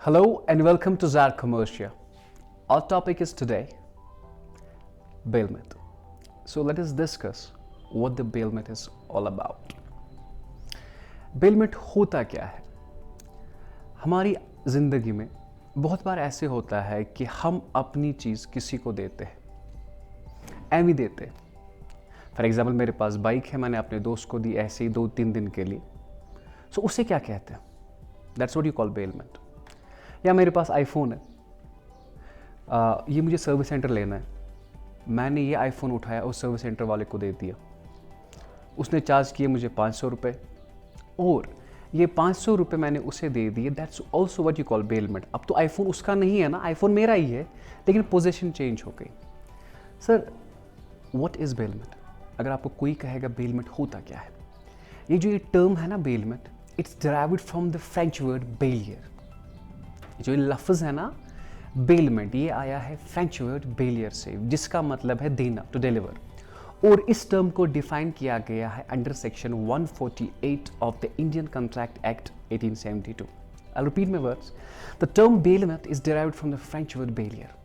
Hello and welcome to Ezair Commercia. Our topic is today bailment. So let us discuss what the bailment is all about. Bailment होता क्या है? हमारी ज़िंदगी में बहुत बार ऐसे होता है कि हम अपनी चीज़ किसी को देते हैं, एवं देते हैं। फॉर एग्जाम्पल मेरे पास बाइक है, मैंने अपने दोस्त को दी ऐसे ही 2-3 दिन के लिए। सो उसे क्या कहते हैं? That's what you call bailment. या मेरे पास आईफोन है, ये मुझे सर्विस सेंटर लेना है, मैंने ये आईफोन उठाया और सर्विस सेंटर वाले को दे दिया, उसने चार्ज किए मुझे 500 रुपये और ये 500 रुपये मैंने उसे दे दिए। That's also what you call bailment. अब तो आईफोन उसका नहीं है ना, आईफोन मेरा ही है, लेकिन पोजीशन चेंज हो गई। Sir what is bailment? अगर आपको कोई कहेगा बेलमेंट होता क्या है, ये जो ये टर्म है ना bailment, it's derived from the French word bailler. जो लफ्ज़ है ना बेलमेंट, ये आया है फ्रेंच वर्ड बेलियर से, जिसका मतलब है देना, टू डिलीवर। और इस टर्म को डिफाइन किया गया है under section 148 of the Indian contract act 1872। I repeat my words, the term bailment is derived from the French word bailler.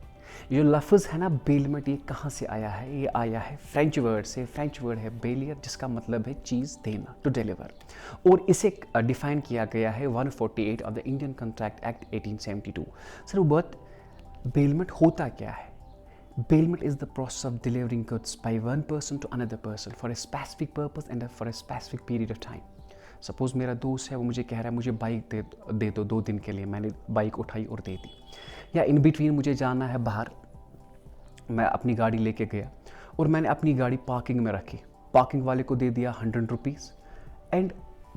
ये लफ्ज़ है ना बेलमेंट, ये कहाँ से आया है? ये आया है फ्रेंच वर्ड से। फ्रेंच वर्ड है बेलियर, जिसका मतलब है चीज़ देना, टू डिलीवर। और इसे डिफाइन किया गया है 148 of the Indian contract act 1872। Sir but bailment होता क्या है? Bailment is the process of delivering goods by one person to another person for a specific purpose and for a specific period of time. Suppose मेरा दोस्त है, वो मुझे कह रहा है मुझे बाइक दे दो 2 दिन के लिए, मैंने बाइक उठाई और दे दी। या इन बिटवीन मुझे जाना है बाहर, मैं अपनी गाड़ी लेके गया और मैंने अपनी गाड़ी पार्किंग में रखी, पार्किंग वाले को दे दिया 100 रुपीज़। एंड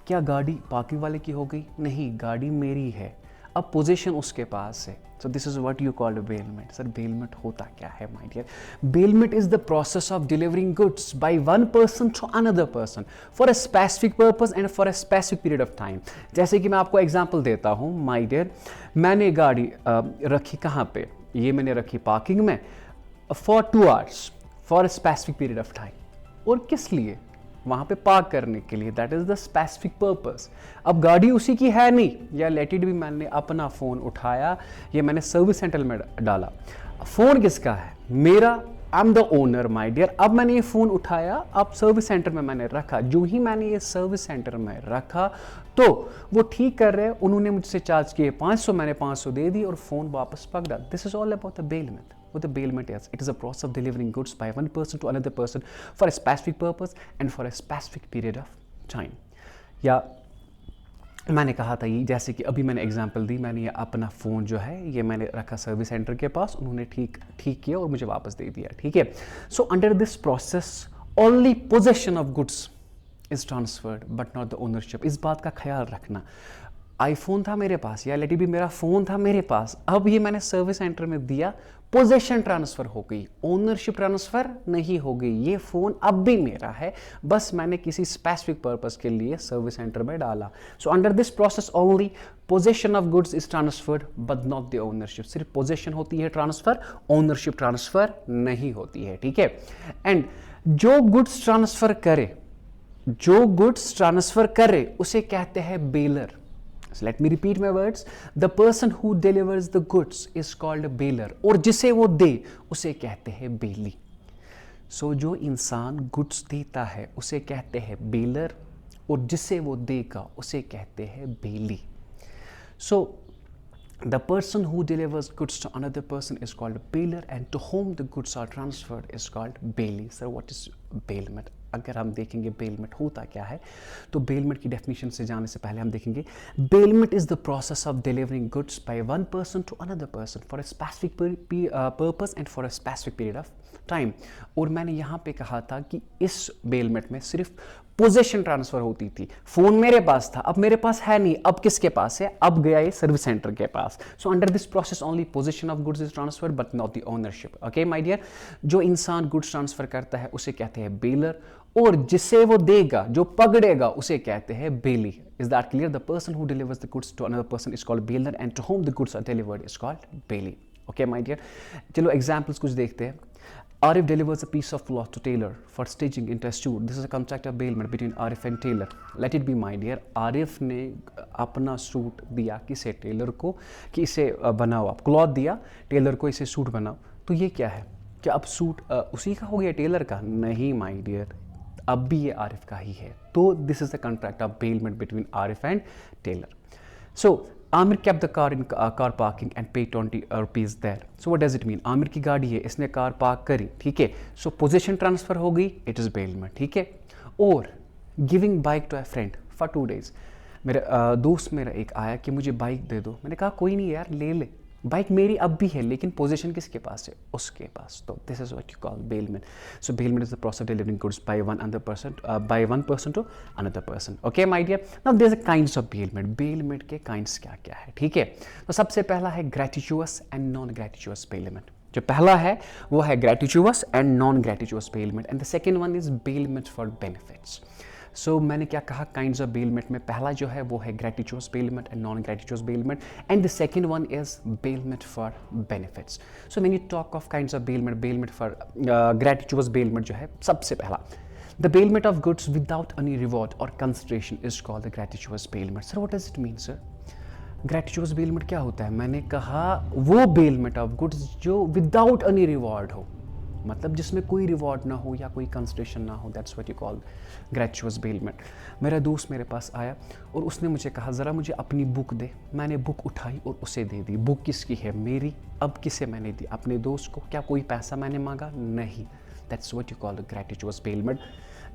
क्या गाड़ी पार्किंग वाले की हो गई? नहीं, गाड़ी मेरी है, अब पोजीशन उसके पास है। So this is what you called bailment. Sir bailment होता क्या है my dear? Bailment is the process of delivering goods by one person to another person for a specific purpose and for a specific period of time. जैसे कि मैं आपको example देता हूँ my dear, मैंने गाड़ी रखी कहाँ पे? ये मैंने रखी पार्किंग में for 2 hours for a specific period of time. और किस लिए? वहाँ पे पार्क करने के लिए। That is the specific purpose. अब गाड़ी उसी की है नहीं, या लेट इट भी, मैंने अपना फ़ोन उठाया, ये मैंने सर्विस सेंटर में डाला। फ़ोन किसका है? मेरा, I am the owner my dear. अब मैंने ये फ़ोन उठाया, अब सर्विस सेंटर में मैंने रखा। जो ही मैंने ये सर्विस सेंटर में रखा तो वो ठीक कर रहे हैं, उन्होंने मुझसे चार्ज किए 500, मैंने 500 दे दी और फ़ोन वापस पकड़ा। This is all about the bailment. What the bailment is, it is a process of delivering goods by one person to another person for a specific purpose and for a specific period of time. या मैंने कहा था ये, जैसे कि अभी मैंने example दी, मैंने ये अपना फ़ोन जो है ये मैंने रखा सर्विस सेंटर के पास, उन्होंने ठीक किया और मुझे वापस दे दिया, ठीक है। सो under this process only possession of goods is transferred but not the ownership. इस बात का ख्याल रखना। आईफोन था मेरे पास, या लेट इट बी मेरा फ़ोन था मेरे पास, अब ये मैंने सर्विस सेंटर में दिया, पोजीशन ट्रांसफ़र हो गई, ओनरशिप ट्रांसफ़र नहीं हो गई। ये फ़ोन अब भी मेरा है, बस मैंने किसी स्पेसिफिक पर्पस के लिए सर्विस सेंटर में डाला। सो under this process only position of goods is transferred but not the ownership. सिर्फ पोजीशन होती है ट्रांसफ़र, ओनरशिप ट्रांसफ़र नहीं होती है, ठीक है। एंड जो गुड्स ट्रांसफ़र करे उसे कहते हैं baler. So let me repeat my words. The person who delivers the goods is called a bailor. और जिसे वो दे उसे कहते हैं बेली। So जो इंसान गुड्स देता है उसे कहते हैं बेलर, और जिसे वो देगा उसे कहते हैं बेली। So the person who delivers goods to another person is called a bailor and to whom the goods are transferred is called bailey. Sir, what is bailment? अगर हम देखेंगे बेलमेंट होता क्या है, तो बेलमेंट की डेफिनेशन से जाने से पहले हम देखेंगे bailment is the process of delivering goods by one person to another person for a specific purpose and for a specific period of time. और मैंने यहाँ पे कहा था कि इस बेलमेंट में सिर्फ पोजीशन ट्रांसफर होती थी। फोन मेरे पास था, अब मेरे पास है नहीं, अब किसके पास है? अब गया ये सर्विस सेंटर के पास। So under this process only position of goods is transfer but not the ownership. Okay my dear, जो इंसान गुड्स ट्रांसफर करता है उसे कहते हैं बेलर, और जिसे वो देगा, जो पकड़ेगा, उसे कहते हैं bailee. Is that clear? The person who delivers the goods to another person is called bailor and to whom the goods are delivered is called bailee. Okay my dear, चलो एग्जांपल्स कुछ देखते हैं। Arif delivers a piece of cloth to tailor for stitching into a suit. This is a contract of bailment between Arif and tailor. Let it be, my dear. अपना suit दिया किसे, Taylor को, कि इसे बनाओ, आप क्लॉथ दिया Taylor को, इसे सूट बनाओ, तो ये क्या है, क्या अब सूट उसी का हो गया, टेलर का? नहीं माय डियर, अब भी ये आरिफ का ही है। तो this is the contract of bailment between Arif and tailor. So Aamir kept the car in car parking and paid 20 rupees there. So what does it mean? Aamir की गाड़ी है, इसने कार पार्क करी, ठीक है, सो पोजीशन ट्रांसफर हो गई, इट इज बेलमेंट, ठीक है। और giving bike to a friend for 2 days, मेरा दोस्त मेरा एक आया कि मुझे बाइक दे दो, मैंने कहा कोई नहीं यार ले ले, बाइक मेरी अब भी है लेकिन पोजीशन किसके पास है, उसके पास। तो this is what you call bailment. So bailment is the process of delivering goods by one person to another person. Okay my dear, now there is a kinds of bailment. Bailment के kinds क्या क्या है, ठीक है। तो सबसे पहला है gratuitous and non gratuitous bailment. जो पहला है वो है gratuitous and non gratuitous bailment, and the second one is bailment for benefits. सो मैंने क्या कहा, काइंड्स ऑफ बेलमेंट में पहला जो है वो है gratuitous bailment and non gratuitous bailment, and the second one is bailment for benefits. So when you talk of kinds of bailment, bailment for gratuitous bailment जो है, सबसे पहला the bailment of goods without any reward और consideration is called the gratuitous bailment. Sir what does it mean sir? Gratuitous bailment क्या होता है? मैंने कहा वो बेलमेंट ऑफ गुड्स जो विदाउट एनी रिवॉर्ड हो, मतलब जिसमें कोई रिवॉर्ड ना हो या कोई कंसिडरेशन ना हो, that's what you call gratuitous bailment. मेरा दोस्त मेरे पास आया और उसने मुझे कहा ज़रा मुझे अपनी बुक दे। मैंने बुक उठाई और उसे दे दी। बुक किसकी है? मेरी। अब किसे मैंने दी? अपने दोस्त को। क्या कोई पैसा मैंने मांगा? नहीं। That's what you call gratuitous bailment,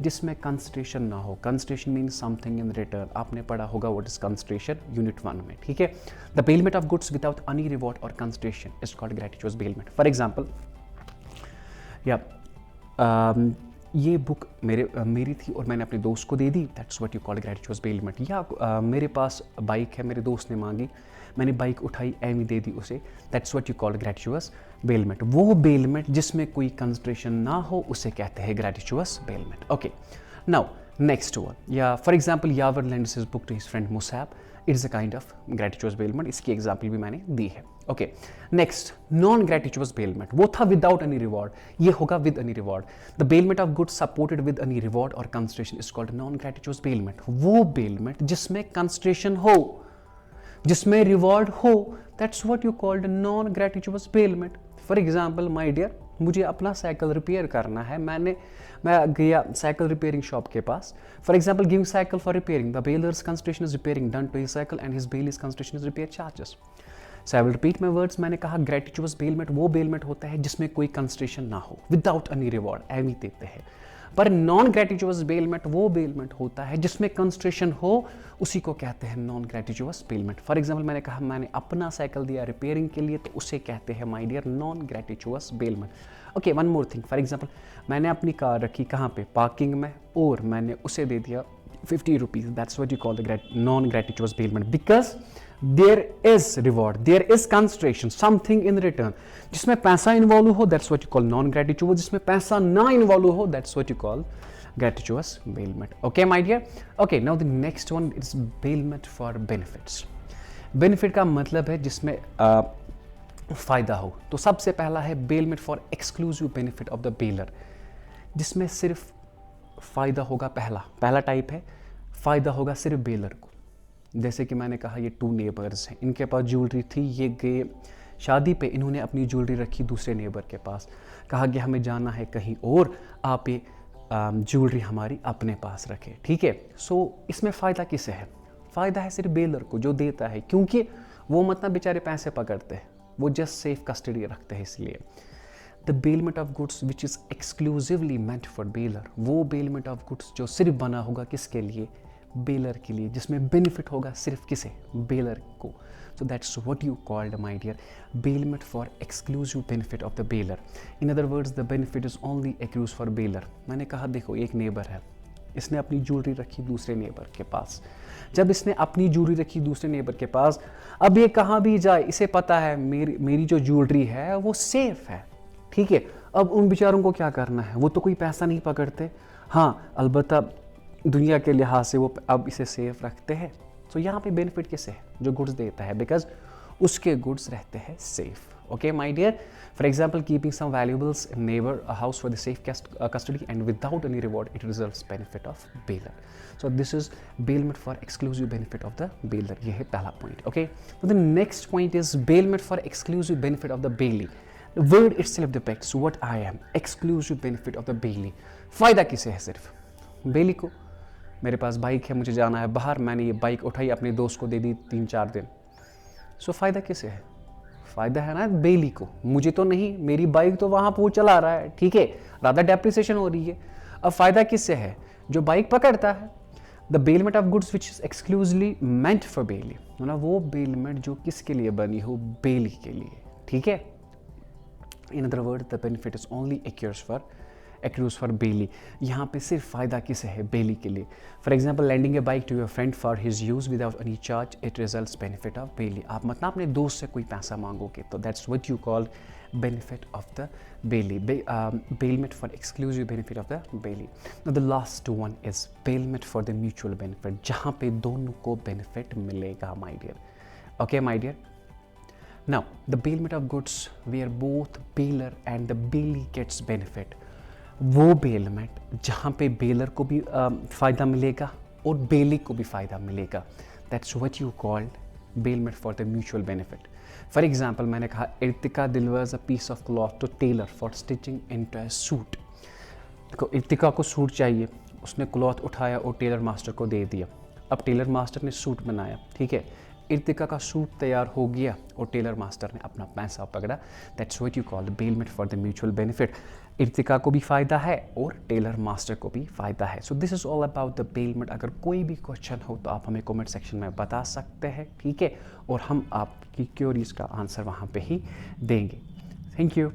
जिसमें कंसिडरेशन ना हो। Consideration means something in return. आपने पढ़ा होगा व्हाट इज कंसिडरेशन यूनिट 1 में, ठीक है। The bailment of goods without any reward और consideration is called gratuitous bailment. For example, या ये बुक मेरी थी और मैंने अपने दोस्त को दे दी, that's what you call gratuitous bailment. या मेरे पास बाइक है, मेरे दोस्त ने मांगी, मैंने बाइक उठाई, एमी दे दी उसे, that's what you call gratuitous bailment. वो बेलमेंट जिसमें कोई कंसिडरेशन ना हो उसे कहते हैं gratuitous bailment. Okay, now next one, या for example Yawar lends his book to his friend Musab, it is a kind of gratuitous bailment. इसकी एग्जाम्पल भी मैंने दी है। Okay, next non gratuitous bailment, वो था विदाउट एनी रिवॉर्ड, ये होगा with any reward. The bailment of goods supported with any reward और consideration is called non gratuitous bailment. वो बेलमेंट जिसमें कंसिडरेशन हो, जिसमें रिवॉर्ड हो, that's what you called non gratuitous bailment. For example my dear, मुझे अपना cycle repair करना है, मैं गया साइकिल रिपेयरिंग शॉप के पास। For example giving cycle for repairing, the bailor's consideration is repairing done to his cycle and his bailor's consideration is repair charges. So I will repeat my words. मैंने कहा ग्रेटिचुअस bailment वो bailment होता है जिसमें कोई consideration ना हो, without any reward, एवी देते हैं। पर नॉन ग्रेटिचुअस बेलमेंट वो बेलमेंट होता है जिसमें कंसिडरेशन हो, उसी को कहते हैं non gratuitous bailment. For example मैंने कहा मैंने अपना साइकिल दिया रिपेयरिंग के लिए, तो उसे कहते हैं my dear non gratuitous bailment. Okay, one more thing, for example मैंने अपनी कार रखी कहाँ पे? पार्किंग में, और मैंने उसे दे दिया 50 rupees, that's what you call the non gratuitous bailment, because there is reward, there is consideration, something in return. जिसमें पैसा इन्वॉल्व हो, that's what you call non gratuitous. जिसमें पैसा ना इन्वॉल्व हो, that's what you call gratuitous bailment. Okay my dear, okay, now the next one is bailment for benefits. Benefit का मतलब है जिसमें फ़ायदा हो। तो सबसे पहला है bailment for exclusive benefit of the baler, जिसमें सिर्फ फ़ायदा होगा। पहला टाइप है फ़ायदा होगा सिर्फ बेलर को। जैसे कि मैंने कहा ये 2 नेबर्स हैं, इनके पास ज्वेलरी थी, ये गए शादी पे, इन्होंने अपनी ज्वेलरी रखी दूसरे नेबर के पास, कहा कि हमें जाना है कहीं और, आप ये ज्वेलरी हमारी अपने पास रखें, ठीक है। सो इसमें फ़ायदा किसे है? फ़ायदा है सिर्फ बेलर को जो देता है, क्योंकि वो मतलब बेचारे पैसे पकड़ते हैं, वो जस्ट सेफ कस्टडी रखते हैं। इसलिए the bailment of goods which is exclusively meant for baler, वो बेलमेंट ऑफ गुड्स जो सिर्फ बना होगा किसके लिए? बेलर के लिए, जिसमें बेनिफिट होगा सिर्फ किसे? बेलर को। So that's what you called my dear bailment for exclusive benefit of the bailor. In other words the benefit is only accrues for bailor. मैंने कहा देखो एक नेबर है, इसने अपनी ज्वेलरी रखी दूसरे नेबर के पास। जब इसने अपनी ज्वेलरी रखी दूसरे नेबर के पास, अब ये कहाँ भी जाए इसे पता है मेरी जो ज्वेलरी है वो सेफ है, ठीक है। अब उन बेचारों को क्या करना है? वो तो कोई पैसा नहीं पकड़ते, हाँ अलबत्ता दुनिया के लिहाज से वो अब इसे सेफ रखते हैं। तो यहाँ पे बेनिफिट किसे है? जो गुड्स देता है, बिकॉज उसके गुड्स रहते हैं safe. Okay, my dear. For example, keeping some valuables in neighbor a house for the safe custody and without any reward, it results benefit of bailor. So this is bailment for exclusive benefit of the bailor. ये है पहला point. Okay. So the next point is bailment for exclusive benefit of the bailey. The word itself depicts what I am. Exclusive benefit of the bailey. फायदा किसे है सिर्फ? बेली को. मेरे पास bike है, मुझे जाना है बाहर, मैंने ये बाइक उठाई, अपने दोस्त को दे दी 3-4 दिन. सो फायदा किसे है? फायदा है ना बेली को, मुझे तो नहीं, मेरी बाइक तो वहां पर वो चला रहा है, ठीक है, रादर डेप्रिसिएशन हो रही है. अब फायदा किससे है? जो बाइक पकड़ता है. The bailment of goods which is exclusively meant for bailee, मतलब वो बेलमेंट जो किसके लिए बनी हो? बेली के लिए, ठीक है. In other word the benefit is only accrues for bailee. यहाँ पे सिर्फ फायदा किसे है? बेली के लिए. For example, lending a bike to your friend for his use without any charge, it results benefit of bailee. आप मतलब अपने दोस्त से कोई पैसा मांगोगे तो that's what you call benefit of the bailey. Bailment for exclusive benefit of the bailey. Now the last one is bailment for the mutual benefit, जहाँ पे दोनों को benefit मिलेगा, my dear. Okay, my dear. Now the bailment of goods where both bailer and the bailey gets benefit. वो bailment जहाँ पे baler को भी फ़ायदा मिलेगा और बेली को भी फ़ायदा मिलेगा, that's what you called bailment for the mutual benefit. For example, मैंने कहा Irtika delivers a piece of cloth to tailor for stitching into a suit. देखो, इर्तिका को सूट चाहिए, उसने क्लॉथ उठाया और टेलर मास्टर को दे दिया. अब टेलर मास्टर ने सूट बनाया, ठीक है, इर्तिका का सूट तैयार हो गया और टेलर मास्टर ने अपना पैसा पकड़ा. That's what you call the bailment for the mutual benefit. Irtika को भी फ़ायदा है और टेलर मास्टर को भी फ़ायदा है. So this is all about the bailment. अगर कोई भी क्वेश्चन हो तो आप हमें कमेंट सेक्शन में बता सकते हैं, ठीक है, और हम आपकी क्वेरीज का आंसर वहाँ पे ही देंगे. Thank you.